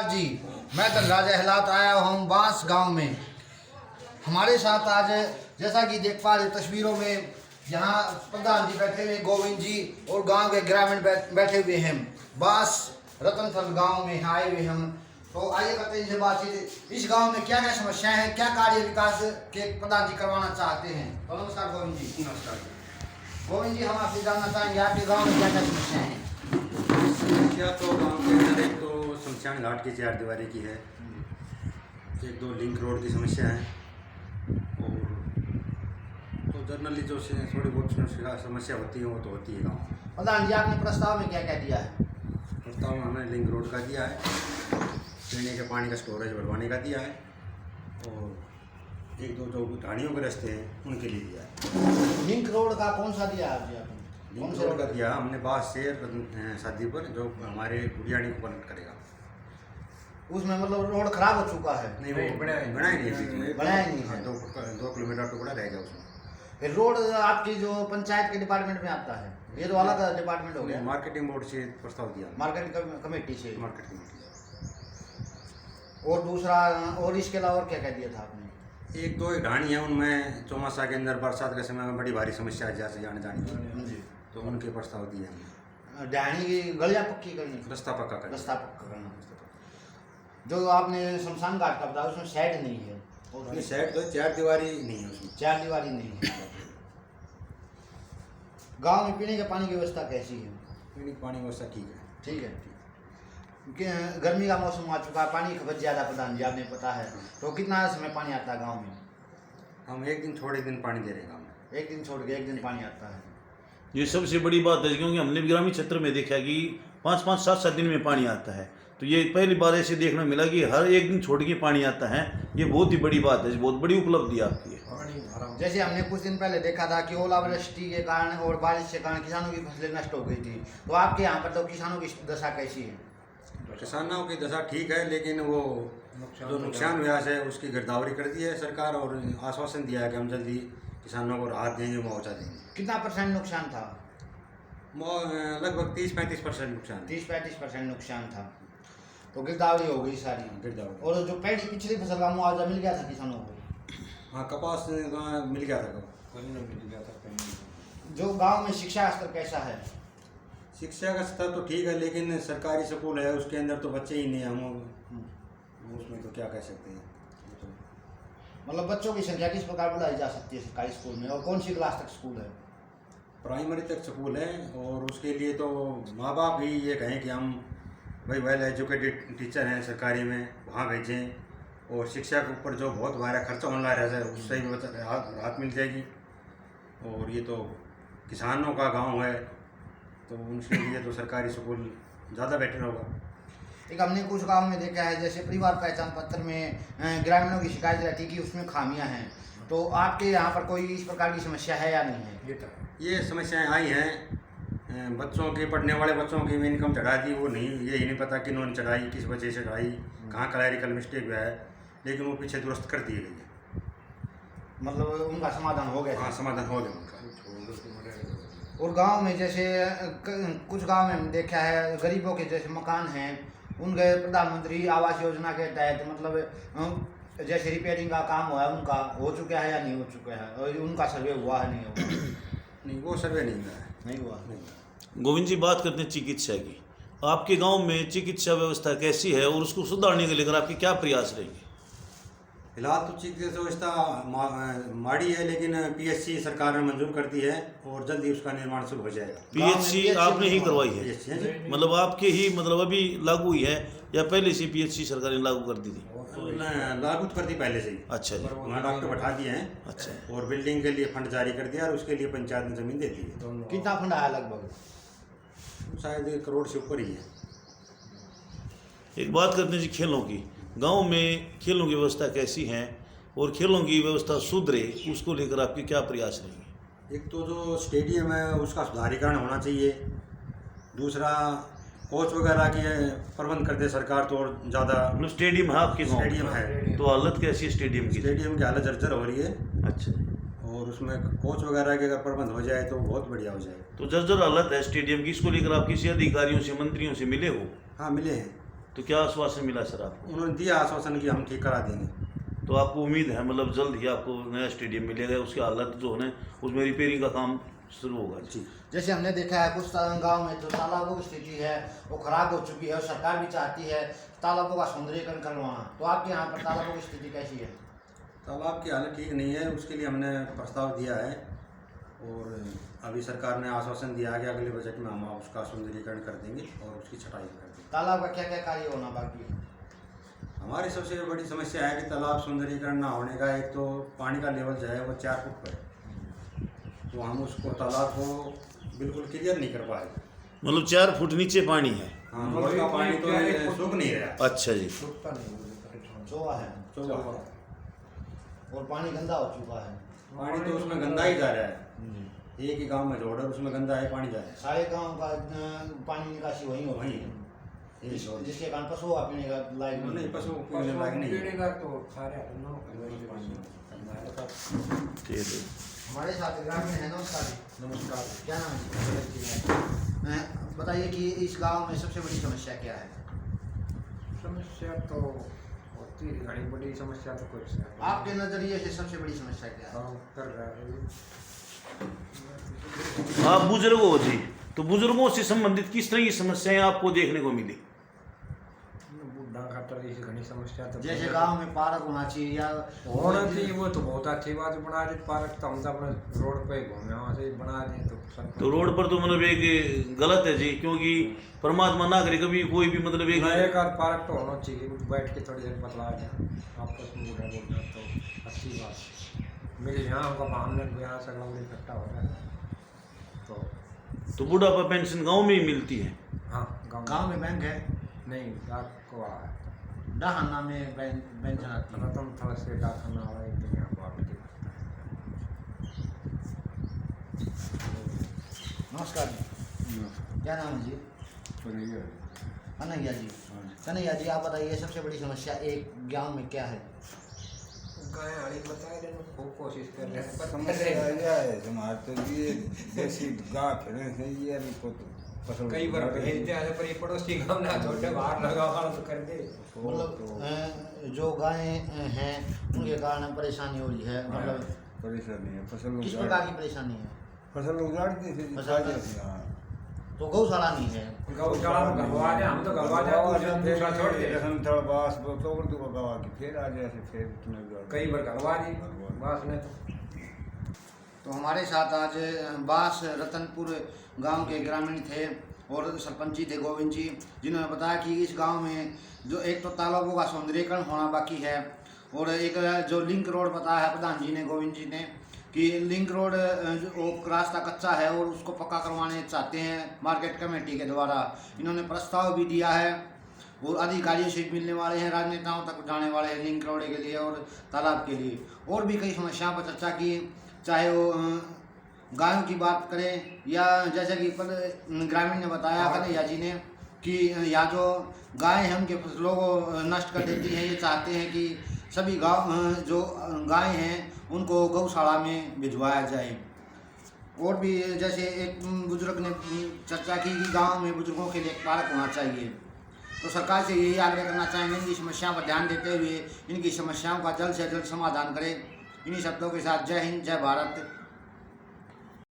नमस्कार जी, मैं धनराज अहलात आया हूँ बांस गांव में। हमारे साथ आज जैसा कि देख पा रहे तस्वीरों में यहाँ प्रधान जी बैठे हुए, गोविंद जी और गांव के ग्रामीण बैठे हुए हैं। बांस रतनफल गांव में आए हुए हम। तो आइए करते हैं इनसे बातचीत। इस गांव में क्या क्या समस्याएं हैं, क्या कार्य विकास के प्रधान जी करवाना चाहते हैं। तो नमस्कार गोविंद जी। नमस्कार गोविंद जी, हम आपसे जानना चाहेंगे आपके गाँव में क्या क्या समस्याएं हैं। समस्या तो गाँव के अंदर एक तो शमशान घाट की 4 दीवारी की है, एक दो लिंक रोड की समस्या है और तो जनरली जो थोड़ी बहुत समस्या होती है वो तो होती है गाँव में। प्रधान जी, आपने प्रस्ताव में क्या क्या दिया है। प्रस्ताव में हमने लिंक रोड का दिया है, पीने के पानी का स्टोरेज बढ़वाने का दिया है और एक दो जो ढाणियों के रास्ते हैं उनके लिए दिया है। लिंक रोड का कौन सा दिया है आपने। लिंक रोड का दिया हमने बास से शादी पर जो हमारे गुड़ियाड़ी को कनेक्ट करेगा। उसमें मतलब रोड खराब हो चुका है। नहीं वो बनाया नहीं है, बनाया नहीं है। 2 किलोमीटर टुकड़ा रह गया उसमें। फिर रोड आपकी जो पंचायत के डिपार्टमेंट में आता है, ये तो अलग डिपार्टमेंट हो गया। मार्केटिंग बोर्ड से प्रस्ताव दिया, मार्केट कमेटी से। Market committee. और दूसरा, और इसके अलावा और क्या क्या दिया था आपने। एक दो ढाणी है, उनमें चौमासा के अंदर बरसात के समय में बड़ी भारी समस्या है जैसे जाने जाने की, तो उनके प्रस्ताव दिए हमने। ढाणी की गलियां पक्की करनी, रास्ता पक्का करना, रास्ता पक्का करना। जो आपने शमशान घाट का बताया उसमें शेड नहीं है। उसमें शेड तो 4 दीवारी नहीं है, उसमें 4 दीवारी नहीं है। गांव में पीने के पानी की व्यवस्था कैसी है। पीने का पानी व्यवस्था ठीक है। ठीक है। गर्मी का मौसम आ चुका है, पानी की खपत ज़्यादा प्रधान जी आपने पता है, तो कितना समय पानी आता है गांव में। हम एक दिन छोड़े दिन पानी दे रहे हैं गाँव में, एक दिन छोड़ के एक दिन पानी आता है। ये सबसे बड़ी बात है, क्योंकि हमने ग्रामीण क्षेत्र में देखा कि 5-5, 7-7 दिन में पानी आता है। तो ये पहली बार ऐसे देखने मिला कि हर एक दिन छोड़ के पानी आता है। ये बहुत ही बड़ी बात है, बहुत बड़ी उपलब्धि आपकी है। जैसे हमने कुछ दिन पहले देखा था कि ओलावृष्टि के कारण और बारिश के कारण किसानों की फसलें नष्ट हो गई थी। तो आपके यहाँ पर तो किसानों की दशा कैसी है। किसानों की दशा ठीक है, लेकिन वो जो नुकसान हुआ है उसकी गिरदावरी कर दी है सरकार और आश्वासन दिया है कि हम जल्दी किसानों को राहत देंगे, मुआवजा देंगे। कितना % नुकसान था। लगभग 30-35% नुकसान। 30-35% नुकसान था। तो गिरदावरी हो गई सारी। गिरदावरी। और जो पहली पिछली फसल का मुआवजा मिल गया था किसानों को। हाँ, कपास मिल गया था, मिल गया था। जो गांव में शिक्षा स्तर कैसा है। शिक्षा का स्तर तो ठीक है, लेकिन सरकारी स्कूल है उसके अंदर तो बच्चे ही नहीं, हम उसमें तो क्या कह सकते हैं। मतलब बच्चों की संख्या किस प्रकार बढ़ाई जा सकती है सरकारी स्कूल में, और कौन सी क्लास तक स्कूल है। प्राइमरी तक स्कूल है और उसके लिए तो माँ बाप भी ये कहें कि हम भाई वेल एजुकेटेड टीचर हैं सरकारी में, वहाँ भेजें और शिक्षा के ऊपर जो बहुत भारी खर्चा होने लगा है उससे भी राहत मिल जाएगी। और ये तो किसानों का गांव है तो उनके लिए तो सरकारी स्कूल ज़्यादा बेटर होगा। एक हमने कुछ गांव में देखा है, जैसे परिवार पहचान पत्र में ग्रामीणों की शिकायत रहती है कि उसमें खामियां हैं। तो आपके यहाँ पर कोई इस प्रकार की समस्या है या नहीं है। ये समस्याएं आई हैं, बच्चों के पढ़ने वाले बच्चों की इनकम चढ़ा दी, वो नहीं, ये नहीं पता कि उन्होंने चढ़ाई, किस वजह से चढ़ाई, कहाँ क्लैरिकल मिस्टेक हुआ है, लेकिन वो पीछे दुरुस्त कर दी गई है। मतलब उनका समाधान हो गया। हाँ, समाधान हो गया उनका। और गांव में जैसे कुछ गांव में हमने देखा है गरीबों के जैसे मकान हैं, उनके प्रधानमंत्री आवास योजना के तहत मतलब जैसे रिपेयरिंग का काम हुआ है, उनका हो चुका है या नहीं हो चुका है, और उनका सर्वे हुआ है नहीं हुआ। नहीं, वो सर्वे नहीं हुआ है। नहीं हुआ। गोविंद जी, बात करते हैं चिकित्सा की। आपके गांव में चिकित्सा व्यवस्था कैसी है और उसको सुधारने के लेकर आपके क्या प्रयास रहेंगे। फिलहाल तो चिकित्सा व्यवस्था माड़ी है, लेकिन PHC सरकार ने मंजूर कर दी है और जल्दी उसका निर्माण शुरू हो जाएगा। PHC आपने ही करवाई है, PHC मतलब आपके ही मतलब अभी लागू हुई है या पहले से PHC सरकार ने लागू कर दी थी। लागू कर दी पहले से ही। अच्छा जी। वहाँ डॉक्टर बैठा दिए हैं। अच्छा। और बिल्डिंग के लिए फंड जारी कर दिया और उसके लिए पंचायत ने जमीन दे दी है। कितना फंड आया लगभग। शायद 1 करोड़ से ऊपर ही है। एक बात करते हैं जी खेलों की। गांव में खेलों की व्यवस्था कैसी है और खेलों की व्यवस्था सुधरे उसको लेकर आपके क्या प्रयास रहेंगे। एक तो जो स्टेडियम है उसका सुधारीकरण होना चाहिए, दूसरा कोच वगैरह के प्रबंध कर दे सरकार तो और ज़्यादा। मतलब स्टेडियम है आपके गाँव। स्टेडियम है तो हालत कैसी है स्टेडियम की। स्टेडियम की हालत जर्जर हो रही है। अच्छा। और उसमें कोच वगैरह के अगर प्रबंध हो जाए तो बहुत बढ़िया हो जाए। तो जर्जर हालत है स्टेडियम की, इसको लेकर आप किसी अधिकारियों से मंत्रियों से मिले हो। हाँ, मिले हैं। तो क्या आश्वासन मिला सर आपको? उन्होंने दिया आश्वासन कि हम ठीक करा देंगे। तो आपको उम्मीद है मतलब जल्द ही आपको नया स्टेडियम मिलेगा, उसकी हालत जो है उसमें रिपेयरिंग का काम शुरू होगा जी? जैसे हमने देखा है कुछ गांव में जो तालाबों की स्थिति है वो खराब हो चुकी है और सरकार भी चाहती है तालाबों का सौंदर्यीकरण करवाना, तो आपके यहाँ पर तालाबों की स्थिति कैसी है? तालाब की हालत ठीक नहीं है, उसके लिए हमने प्रस्ताव दिया है और अभी सरकार ने आश्वासन दिया है कि अगले बजट में हम उसका सौंदर्यीकरण कर देंगे और उसकी छटाई भी कर देंगे। तालाब का क्या क्या कार्य होना बाकी है? हमारी सबसे बड़ी समस्या है कि तालाब सौंदर्यीकरण ना होने का, एक तो पानी का लेवल जो है वो 4 फुट पर है, तो हम उसको तालाब को बिल्कुल क्लियर नहीं कर पाए। मतलब 4 फुट नीचे पानी है? हाँ, रोज का पानी तो सूख नहीं रहा। अच्छा जी। चोवा है चौबा और पानी गंदा हो चुका है। पानी तो उसमें गंदा ही जा रहा है, एक ही गांव में रोड है उसमें गंदा है पानी जा रहा है। सारे गांव का पानी निकासी वहीं हो रही है जिसके कारण पशु पीने का लायक नहीं, पशु पीने लायक नहीं है। ठीक है। हमारे साथ ग्रामीण है। नमस्कार जी। नमस्कार। क्या नाम है? बताइए कि इस गांव में सबसे बड़ी समस्या क्या है? समस्या तो होती है, घनी बड़ी समस्या तो कुछ है। आपके नजरिए से सबसे बड़ी समस्या क्या है? काम कर रहा है आप बुजुर्ग हो जी, तो बुजुर्गों से संबंधित किस तरह की समस्याएं आपको देखने को मिली? बुढ़ा खातर ऐसी घनी समस्या तो जैसे गांव में पार्क होना चाहिए या होना चाहिए, वो तो बहुत अच्छी बात बना दे पार्क, तो हम तो अपने रोड पे घूमे वहाँ से बना दें तो रोड पर तो मतलब एक गलत है जी, क्योंकि परमात्मा ना करे कभी कोई भी मतलब एक आध पार्क तो होना चाहिए, बैठ के थोड़ी देर बतला दें आपस में बुढ़ा बुढ़ा, तो अच्छी बात मिल यहाँ हमको हमने यहाँ से लोग इकट्ठा हो रहा है तो बुढ़ापा पेंशन गांव में ही मिलती है? हाँ गांव में बैंक है नहीं, डाक को आ डाहाना में पेंशन आती है। तुम थोड़ा से डाकखाना वाला एक दिन यहाँ को आके नमस्कार जी। क्या नाम है जी? कन्हैया जी। कन्हैया जी, आप बताइए सबसे बड़ी समस्या एक गांव में क्या है? गाय आड़ी बताए देने खूब कोशिश कर रहे हैं पर समस्या यह है हमारे तो ये देसी गाय फिरने से ये को फसल कई बार भेजते हैं पर ये पड़ोसी गांव ना छोटे बाहर लगा वाला तो कर दे। मतलब जो गायें हैं उनके कारण परेशानी हो रही है, मतलब परेशानी है फसल किस प्रकार की परेशानी है? फसल उजाड़ती थी फसल तो गौशाला नहीं है। गौशाला में गलवा दे, हम तो गलवा दे दूसरा छोड़ दे थोड़ा बास तोड़ दो गवा की फिर आ जाए फिर इतने कई बार गलवा दी बास ने। तो हमारे साथ आज बास रतनपुर गांव के ग्रामीण थे और सरपंची थे गोविंद जी, जिन्होंने बताया कि इस गांव में जो एक तो तालाबों का सौंदर्यीकरण होना बाकी है और एक जो लिंक रोड बताया है प्रधान जी ने, गोविंद जी ने, कि लिंक रोड वो रास्ता कच्चा है और उसको पक्का करवाने चाहते हैं मार्केट कमेटी के द्वारा। इन्होंने प्रस्ताव भी दिया है और अधिकारियों से मिलने वाले हैं, राजनेताओं तक जाने वाले हैं लिंक रोड के लिए और तालाब के लिए। और भी कई समस्याओं पर चर्चा की, चाहे वो गायों की बात करें या जैसे कि ग्रामीण ने बताया कन्हैया जी ने कि या जो गाय हैं उनके फसलों को नष्ट कर देती हैं। ये चाहते हैं कि सभी गाँव जो गाय हैं उनको गौशाला में भिजवाया जाए। और भी जैसे एक बुजुर्ग ने चर्चा की कि गांव में बुजुर्गों के लिए एक पार्क होना चाहिए। तो सरकार से यही आग्रह करना चाहेंगे इनकी समस्याओं पर ध्यान देते हुए इनकी समस्याओं का जल्द से जल्द समाधान करें। इन्हीं शब्दों के साथ जय हिंद, जय भारत।